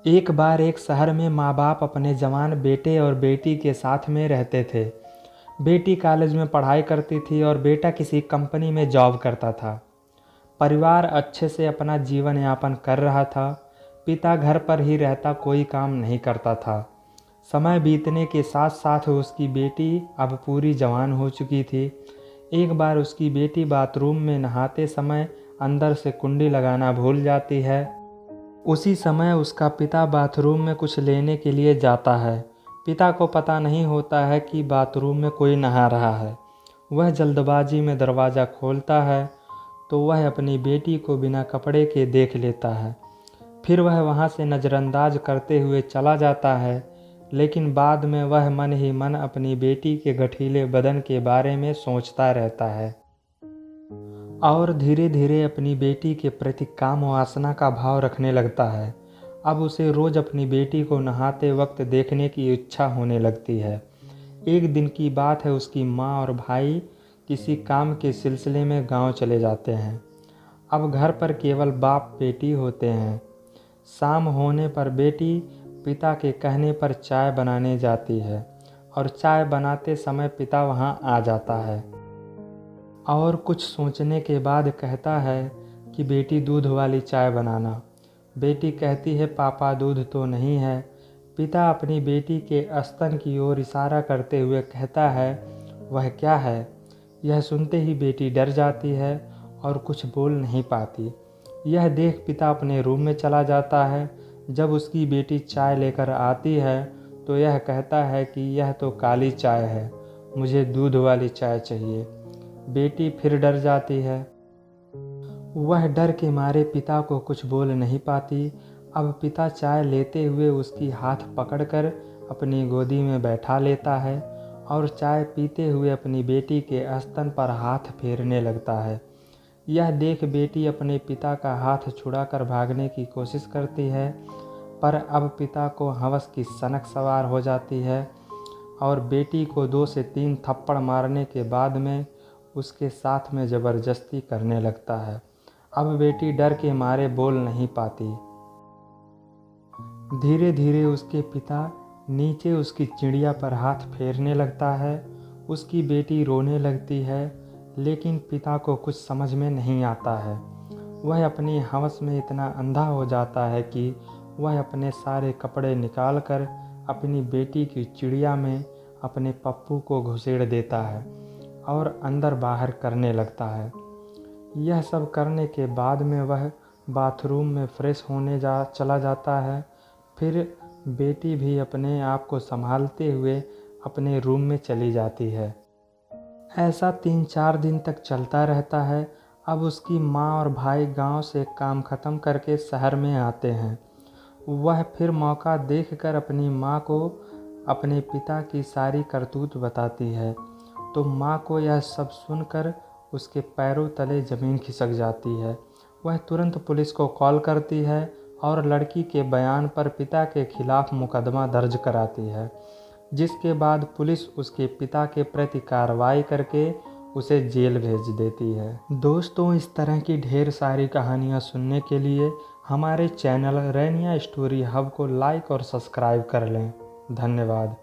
एक बार एक शहर में माँ बाप अपने जवान बेटे और बेटी के साथ में रहते थे। बेटी कॉलेज में पढ़ाई करती थी और बेटा किसी कंपनी में जॉब करता था। परिवार अच्छे से अपना जीवन यापन कर रहा था। पिता घर पर ही रहता, कोई काम नहीं करता था। समय बीतने के साथ साथ उसकी बेटी अब पूरी जवान हो चुकी थी। एक बार उसकी बेटी बाथरूम में नहाते समय अंदर से कुंडी लगाना भूल जाती है। उसी समय उसका पिता बाथरूम में कुछ लेने के लिए जाता है। पिता को पता नहीं होता है कि बाथरूम में कोई नहा रहा है। वह जल्दबाजी में दरवाज़ा खोलता है तो वह अपनी बेटी को बिना कपड़े के देख लेता है। फिर वह वहाँ से नज़रअंदाज करते हुए चला जाता है, लेकिन बाद में वह मन ही मन अपनी बेटी के गठीले बदन के बारे में सोचता रहता है और धीरे धीरे अपनी बेटी के प्रति काम वासना का भाव रखने लगता है। अब उसे रोज़ अपनी बेटी को नहाते वक्त देखने की इच्छा होने लगती है। एक दिन की बात है, उसकी माँ और भाई किसी काम के सिलसिले में गांव चले जाते हैं। अब घर पर केवल बाप बेटी होते हैं। शाम होने पर बेटी पिता के कहने पर चाय बनाने जाती है और चाय बनाते समय पिता वहां आ जाता है और कुछ सोचने के बाद कहता है कि बेटी दूध वाली चाय बनाना। बेटी कहती है पापा दूध तो नहीं है। पिता अपनी बेटी के स्तन की ओर इशारा करते हुए कहता है वह क्या है। यह सुनते ही बेटी डर जाती है और कुछ बोल नहीं पाती। यह देख पिता अपने रूम में चला जाता है। जब उसकी बेटी चाय लेकर आती है तो यह कहता है कि यह तो काली चाय है, मुझे दूध वाली चाय चाहिए। बेटी फिर डर जाती है। वह डर के मारे पिता को कुछ बोल नहीं पाती। अब पिता चाय लेते हुए उसकी हाथ पकड़कर अपनी गोदी में बैठा लेता है और चाय पीते हुए अपनी बेटी के स्तन पर हाथ फेरने लगता है। यह देख बेटी अपने पिता का हाथ छुड़ाकर भागने की कोशिश करती है, पर अब पिता को हवस की सनक सवार हो जाती है और बेटी को 2 से 3 थप्पड़ मारने के बाद में उसके साथ में ज़बरदस्ती करने लगता है। अब बेटी डर के मारे बोल नहीं पाती। धीरे धीरे उसके पिता नीचे उसकी चिड़िया पर हाथ फेरने लगता है। उसकी बेटी रोने लगती है, लेकिन पिता को कुछ समझ में नहीं आता है। वह अपनी हवस में इतना अंधा हो जाता है कि वह अपने सारे कपड़े निकालकर अपनी बेटी की चिड़िया में अपने पप्पू को घुसेड़ देता है और अंदर बाहर करने लगता है। यह सब करने के बाद में वह बाथरूम में फ्रेश होने चला जाता है। फिर बेटी भी अपने आप को संभालते हुए अपने रूम में चली जाती है। ऐसा 3-4 दिन तक चलता रहता है। अब उसकी माँ और भाई गांव से काम ख़त्म करके शहर में आते हैं। वह फिर मौका देखकर अपनी माँ को अपने पिता की सारी करतूत बताती है, तो माँ को यह सब सुनकर उसके पैरों तले ज़मीन खिसक जाती है। वह तुरंत पुलिस को कॉल करती है और लड़की के बयान पर पिता के खिलाफ मुकदमा दर्ज कराती है, जिसके बाद पुलिस उसके पिता के प्रति कार्रवाई करके उसे जेल भेज देती है। दोस्तों, इस तरह की ढेर सारी कहानियाँ सुनने के लिए हमारे चैनल रैनिया स्टोरी हब को लाइक और सब्सक्राइब कर लें। धन्यवाद।